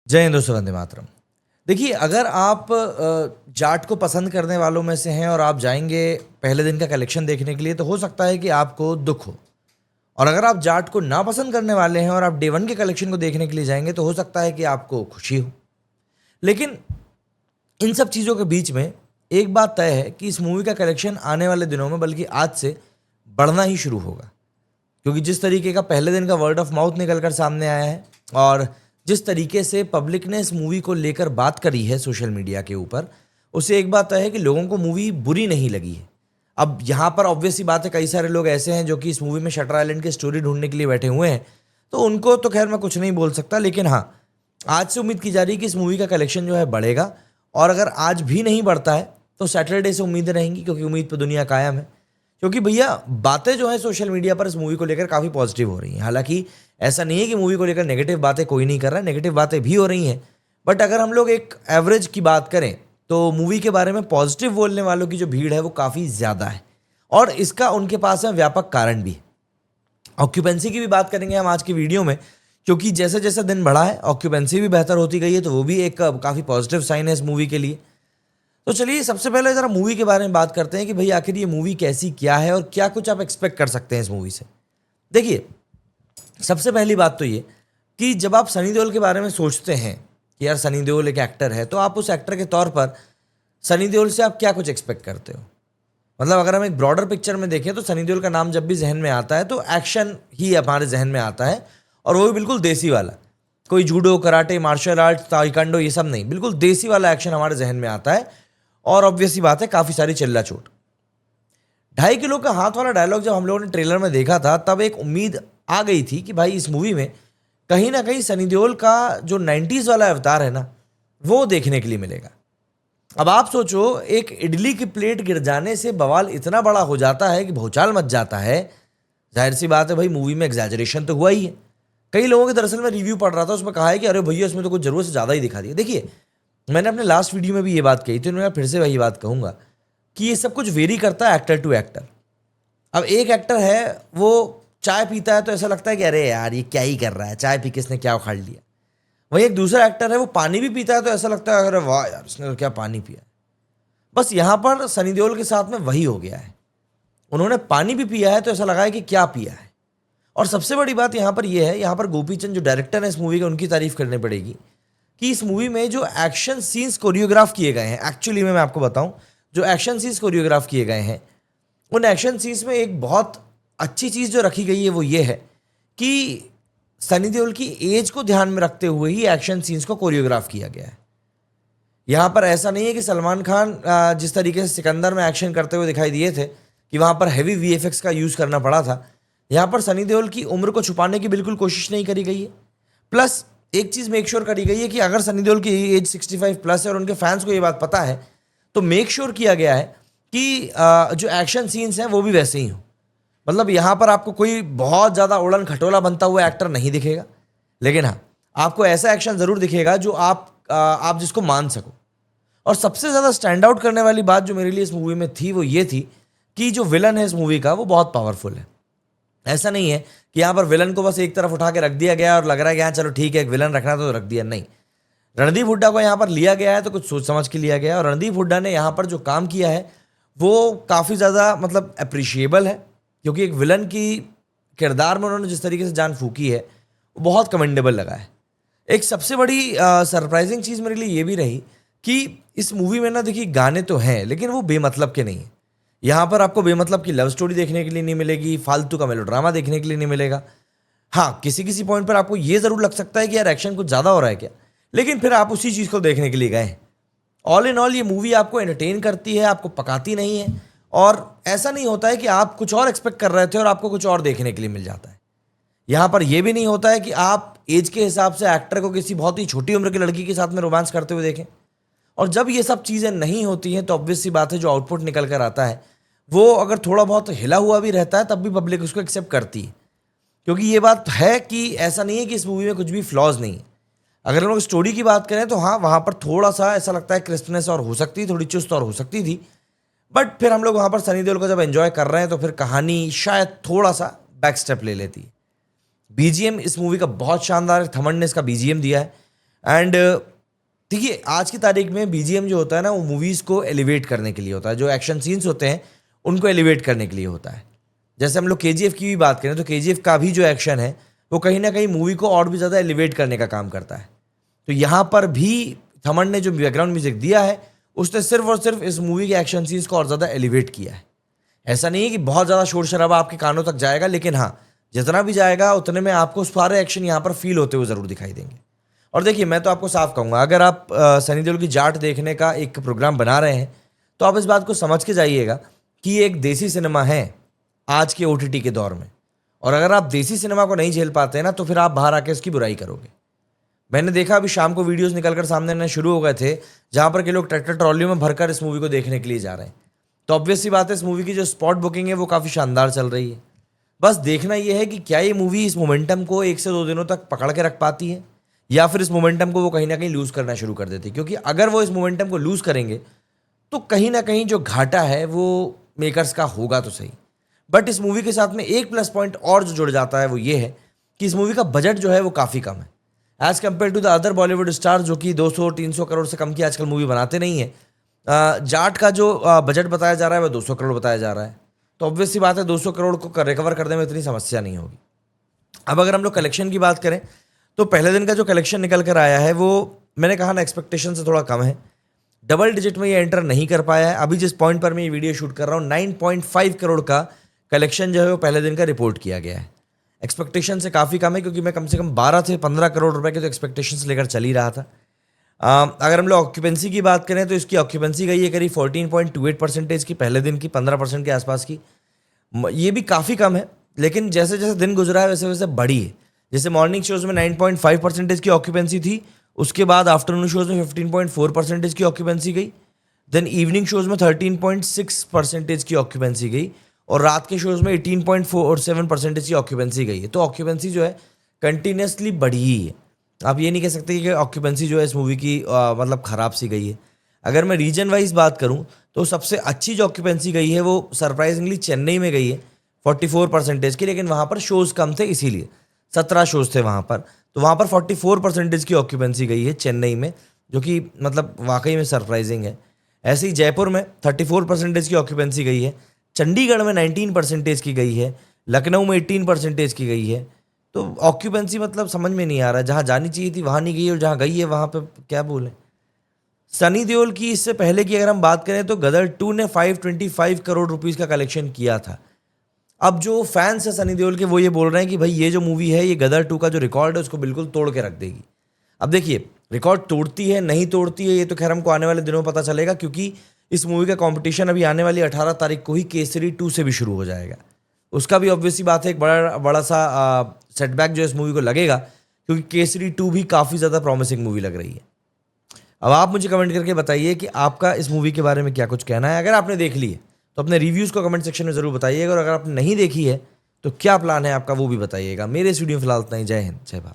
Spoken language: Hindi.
जय हिंद दोस्तों, वंदे मातरम। देखिए, अगर आप जाट को पसंद करने वालों में से हैं और आप जाएंगे पहले दिन का कलेक्शन देखने के लिए, तो हो सकता है कि आपको दुख हो। और अगर आप जाट को ना पसंद करने वाले हैं और आप डे वन के कलेक्शन को देखने के लिए जाएंगे, तो हो सकता है कि आपको खुशी हो। लेकिन इन सब चीज़ों के बीच में एक बात तय है कि इस मूवी का कलेक्शन आने वाले दिनों में, बल्कि आज से, बढ़ना ही शुरू होगा। क्योंकि जिस तरीके का पहले दिन का वर्ड ऑफ माउथ निकल कर सामने आया है और जिस तरीके से पब्लिक ने इस मूवी को लेकर बात करी है सोशल मीडिया के ऊपर, उससे एक बात तय है कि लोगों को मूवी बुरी नहीं लगी है। अब यहाँ पर ऑब्वियस सी बात है, कई सारे लोग ऐसे हैं जो कि इस मूवी में शटर आइलैंड की स्टोरी ढूंढने के लिए बैठे हुए हैं, तो उनको तो खैर मैं कुछ नहीं बोल सकता। लेकिन हाँ, आज से उम्मीद की जा रही है कि इस मूवी का कलेक्शन जो है बढ़ेगा। और अगर आज भी नहीं बढ़ता है तो सैटरडे से उम्मीदें रहेंगी, क्योंकि उम्मीद पर दुनिया कायम है। क्योंकि भैया, बातें जो है सोशल मीडिया पर इस मूवी को लेकर काफ़ी पॉजिटिव हो रही हैं। हालांकि ऐसा नहीं है कि मूवी को लेकर नेगेटिव बातें कोई नहीं कर रहा है, नेगेटिव बातें भी हो रही हैं। बट अगर हम लोग एक एवरेज की बात करें तो मूवी के बारे में पॉजिटिव बोलने वालों की जो भीड़ है वो काफ़ी ज़्यादा है। और इसका उनके पास है व्यापक कारण भी है। ऑक्यूपेंसी की भी बात करेंगे हम आज की वीडियो में, क्योंकि जैसे जैसे दिन बढ़ा है ऑक्यूपेंसी भी बेहतर होती गई है, तो वो भी एक काफ़ी पॉजिटिव साइन है इस मूवी के लिए। तो चलिए, सबसे पहले ज़रा मूवी के बारे में बात करते हैं कि भाई आखिर ये मूवी कैसी क्या है और क्या कुछ आप एक्सपेक्ट कर सकते हैं इस मूवी से। देखिए, सबसे पहली बात तो ये कि जब आप सनी देओल के बारे में सोचते हैं कि यार सनी देओल एक एक्टर है, तो आप उस एक्टर के तौर पर सनी देओल से आप क्या कुछ एक्सपेक्ट करते हो। मतलब अगर हम एक ब्रॉडर पिक्चर में देखें तो सनी देओल का नाम जब भी जहन में आता है तो एक्शन ही हमारे जहन में आता है, और वो भी बिल्कुल देसी वाला। कोई judo, karate, martial art, taekwondo, ये सब नहीं, बिल्कुल देसी वाला एक्शन हमारे जहन में आता है। और ऑब्वियस ही बात है, काफ़ी सारी चिल्ला चोट। 2.5 किलो का हाथ वाला डायलॉग जब हम लोगों ने ट्रेलर में देखा था, तब एक उम्मीद आ गई थी कि भाई इस मूवी में कहीं ना कहीं सनी देओल का जो 90s वाला अवतार है ना, वो देखने के लिए मिलेगा। अब आप सोचो, एक इडली की प्लेट गिर जाने से बवाल इतना बड़ा हो जाता है कि भौचाल मच जाता है। जाहिर सी बात है भाई, मूवी में एग्जैजरेशन तो हुआ ही है। कई लोगों के दरअसल में रिव्यू पढ़ रहा था, उसमें कहा है कि अरे भैया इसमें तो कुछ जरूरत से ज़्यादा ही दिखा दिया। देखिए, मैंने अपने लास्ट वीडियो में भी ये बात कही थी, मैं फिर से वही बात कहूँगा कि ये सब कुछ वेरी करता है एक्टर टू एक्टर। अब एक एक्टर है, वो चाय पीता है तो ऐसा लगता है कि अरे यार ये क्या ही कर रहा है, चाय पी के इसने क्या उखाड़ लिया। वहीं एक दूसरा एक्टर है, वो पानी भी पीता है तो ऐसा लगता है अरे वाह यार इसने तो क्या पानी पिया। बस यहाँ पर सनी देओल के साथ में वही हो गया है। उन्होंने पानी भी पिया है तो ऐसा लगा है कि क्या पिया है। और सबसे बड़ी बात यहाँ पर यह है, यहाँ पर गोपी चंद जो डायरेक्टर है इस मूवी के, उनकी तारीफ करनी पड़ेगी कि इस मूवी में जो एक्शन सीन्स कोरियोग्राफ किए गए हैं, एक्चुअली में मैं आपको बताऊं, जो एक्शन सीन्स कोरियोग्राफ किए गए हैं, उन एक्शन सीन्स में एक बहुत अच्छी चीज़ जो रखी गई है वो ये है कि सनी देओल की एज को ध्यान में रखते हुए ही एक्शन सीन्स को कोरियोग्राफ किया गया है। यहाँ पर ऐसा नहीं है कि सलमान खान जिस तरीके से सिकंदर में एक्शन करते हुए दिखाई दिए थे कि वहाँ पर हैवी वीएफएक्स का यूज़ करना पड़ा था, यहाँ पर सनी देओल की उम्र को छुपाने की बिल्कुल कोशिश नहीं करी गई है। प्लस एक चीज़ मेक श्योर करी गई है कि अगर सनी देओल की एज 65 प्लस है और उनके फैंस को ये बात पता है, तो मेक श्योर किया गया है कि जो एक्शन सीन्स हैं वो भी वैसे ही हों। मतलब यहाँ पर आपको कोई बहुत ज़्यादा उड़न खटोला बनता हुआ एक्टर नहीं दिखेगा, लेकिन हाँ, आपको ऐसा एक्शन ज़रूर दिखेगा जो आप जिसको मान सको। और सबसे ज़्यादा स्टैंड आउट करने वाली बात जो मेरे लिए इस मूवी में थी वो ये थी कि जो विलन है इस मूवी का वो बहुत पावरफुल है। ऐसा नहीं है कि यहाँ पर विलन को बस एक तरफ उठा के रख दिया गया और लग रहा है कि हाँ चलो ठीक है, एक विलन रखना तो रख दिया। नहीं, रणदीप हुड्डा को यहाँ पर लिया गया है तो कुछ सोच समझ के लिया गया है, और रणदीप हुड्डा ने यहाँ पर जो काम किया है वो काफ़ी ज़्यादा मतलब अप्रिशिएबल है। क्योंकि एक विलन की किरदार में उन्होंने जिस तरीके से जान फूकी है वो बहुत कमेंडेबल लगा है। एक सबसे बड़ी सरप्राइजिंग चीज़ मेरे लिए ये भी रही कि इस मूवी में ना, देखिए, गाने तो हैं लेकिन वो बेमतलब के नहीं है। यहाँ पर आपको बेमतलब की लव स्टोरी देखने के लिए नहीं मिलेगी, फालतू का मेलोड्रामा देखने के लिए नहीं मिलेगा। हाँ, किसी किसी पॉइंट पर आपको ये ज़रूर लग सकता है कि यार एक्शन कुछ ज़्यादा हो रहा है क्या, लेकिन फिर आप उसी चीज़ को देखने के लिए गए हैं। ऑल इन ऑल ये मूवी आपको एंटरटेन करती है, आपको पकाती नहीं है। और ऐसा नहीं होता है कि आप कुछ और एक्सपेक्ट कर रहे थे और आपको कुछ और देखने के लिए मिल जाता है। यहाँ पर यह भी नहीं होता है कि आप एज के हिसाब से एक्टर को किसी बहुत ही छोटी उम्र की लड़की के साथ में रोमांस करते हुए देखें। और जब ये सब चीज़ें नहीं होती हैं तो ऑब्वियस सी बात है, जो आउटपुट निकल कर आता है वो अगर थोड़ा बहुत हिला हुआ भी रहता है तब भी पब्लिक उसको एक्सेप्ट करती है। क्योंकि ये बात है कि ऐसा नहीं है कि इस मूवी में कुछ भी फ्लॉज नहीं है। अगर हम लोग स्टोरी की बात करें तो हाँ, वहाँ पर थोड़ा सा ऐसा लगता है क्रिस्पनेस और हो सकती, थोड़ी चुस्त और हो सकती थी। बट फिर हम लोग वहाँ पर सनी देओल को जब एंजॉय कर रहे हैं तो फिर कहानी शायद थोड़ा सा बैक स्टेप ले लेती है। बीजीएम इस मूवी का बहुत शानदार है, थमन ने इसका बीजीएम दिया है। एंड देखिए आज की तारीख में बीजीएम जो होता है ना, वो मूवीज़ को एलिवेट करने के लिए होता है। जो एक्शन सीन्स होते हैं उनको एलिवेट करने के लिए होता है। जैसे हम लोग केजीएफ की भी बात करें तो केजीएफ का भी जो एक्शन है वो कहीं ना कहीं मूवी को और भी ज़्यादा एलिवेट करने का काम करता है। तो यहाँ पर भी थमन ने जो बैकग्राउंड म्यूजिक दिया है उसने सिर्फ और सिर्फ इस मूवी के एक्शन सीन्स को और ज़्यादा एलिवेट किया है। ऐसा नहीं है कि बहुत ज़्यादा शोर शराबा आपके कानों तक जाएगा, लेकिन हाँ, जितना भी जाएगा उतने में आपको सारे एक्शन यहाँ पर फील होते हुए ज़रूर दिखाई देंगे। और देखिए मैं तो आपको साफ कहूँगा, अगर आप सनी देओल की जाट देखने का एक प्रोग्राम बना रहे हैं तो आप इस बात को समझ के जाइएगा कि ये एक देसी सिनेमा है आज के ओटीटी के दौर में। और अगर आप देसी सिनेमा को नहीं झेल पाते हैं ना, तो फिर आप बाहर आके इसकी बुराई करोगे। मैंने देखा अभी शाम को वीडियोस निकलकर सामने आने शुरू हो गए थे जहां पर के लोग ट्रैक्टर ट्रॉलियों में भरकर इस मूवी को देखने के लिए जा रहे हैं। तो ऑब्वियस सी बात है, इस मूवी की जो स्पॉट बुकिंग है वो काफ़ी शानदार चल रही है। बस देखना यह है कि क्या ये मूवी इस मोमेंटम को 1 से 2 दिनों तक पकड़ के रख पाती है या फिर इस मोमेंटम को वो कहीं ना कहीं लूज़ करना शुरू कर देती है। क्योंकि अगर वो इस मोमेंटम को लूज़ करेंगे तो कहीं ना कहीं जो घाटा है वो मेकर्स का होगा तो सही। बट इस मूवी के साथ में एक प्लस पॉइंट और जो जुड़ जाता है वो ये है कि इस मूवी का बजट जो है वो काफ़ी कम है as compare to the other Bollywood star जो कि 200-300 करोड़ से कम की आजकल मूवी बनाते नहीं है। जाट का जो बजट बताया जा रहा है वो 200 करोड़ बताया जा रहा है। तो ऑब्वियस सी बात है 200 करोड़ को रिकवर करने में इतनी समस्या नहीं होगी। अब अगर हम लोग कलेक्शन की बात करें तो पहले दिन का जो कलेक्शन निकल कर आया है वो मैंने कहा ना एक्सपेक्टेशन से थोड़ा कम है। डबल डिजिट में ये एंटर नहीं कर पाया है। अभी जिस पॉइंट पर मैं ये वीडियो शूट कर रहा हूँ 9.5 करोड़ का कलेक्शन जो है वो पहले दिन का रिपोर्ट किया गया है। एक्सपेक्टेशन से काफ़ी कम है क्योंकि मैं कम से कम 12 से 15 करोड़ रुपए के तो एक्सपेक्टेशन से लेकर चल ही रहा था। अगर हम लोग ऑक्यूपेंसी की बात करें तो इसकी ऑक्यूपेंसी गई है करीब 14.28% की, पहले दिन की 15% के आसपास की। ये भी काफ़ी कम है, लेकिन जैसे जैसे दिन गुजरा है वैसे वैसे बढ़ी है। जैसे मॉर्निंग शोज़ में 9.5% की ऑक्यूपेंसी थी, उसके बाद आफ्टरनून शोज़ में 15.4% की ऑक्यूपेंसी गई, देन इवनिंग शोज़ में 13.6% की ऑक्यूपेंसी गई और रात के शोज़ में 18.47% की ऑक्यूपेंसी गई है। तो ऑक्यूपेंसी जो है कंटिन्यूसली बढ़ी ही है। आप ये नहीं कह सकते कि ऑक्यूपेंसी जो है इस मूवी की मतलब ख़राब सी गई है। अगर मैं रीजन वाइज बात करूं तो सबसे अच्छी जो ऑक्यूपेंसी गई है वो सरप्राइजिंगली चेन्नई में गई है 44% की, लेकिन वहाँ पर शोज़ कम थे इसीलिए 17 शोज़ थे वहाँ पर। तो वहाँ पर 44% की ऑक्यूपेंसी गई है चेन्नई में, जो कि मतलब वाकई में सरप्राइजिंग है। ऐसे ही जयपुर में 34% की ऑक्यूपेंसी गई है, चंडीगढ़ में 19% की गई है, लखनऊ में 18% की गई है। तो ऑक्यूपेंसी मतलब समझ में नहीं आ रहा है, जहाँ जानी चाहिए थी वहाँ नहीं गई और जहाँ गई है वहाँ पे क्या बोलें। सनी देओल की इससे पहले की अगर हम बात करें तो गदर 2 ने 525 करोड़ रुपीस का कलेक्शन किया था। अब जो फैंस है सनी देओल के वो ये बोल रहे हैं कि भाई ये जो मूवी है ये गदर 2 का जो रिकॉर्ड है उसको बिल्कुल तोड़ के रख देगी। अब देखिए रिकॉर्ड तोड़ती है नहीं तोड़ती है ये तो खैर हमको आने वाले दिनों में पता चलेगा, क्योंकि इस मूवी का कंपटीशन अभी आने वाली 18 तारीख को ही केसरी 2 से भी शुरू हो जाएगा। उसका भी ऑब्वियस सी बात है एक बड़ा सा सेटबैक जो इस मूवी को लगेगा, क्योंकि केसरी 2 भी काफ़ी ज़्यादा प्रॉमिसिंग मूवी लग रही है। अब आप मुझे कमेंट करके बताइए कि आपका इस मूवी के बारे में क्या कुछ कहना है। अगर आपने देख ली है तो अपने रिव्यूज़ को कमेंट सेक्शन में ज़रूर बताइएगा, और अगर आपने नहीं देखी है तो क्या प्लान है आपका वो भी बताइएगा। मेरे इस वीडियो में फिलहाल इतना ही। जय हिंद, जय भारत।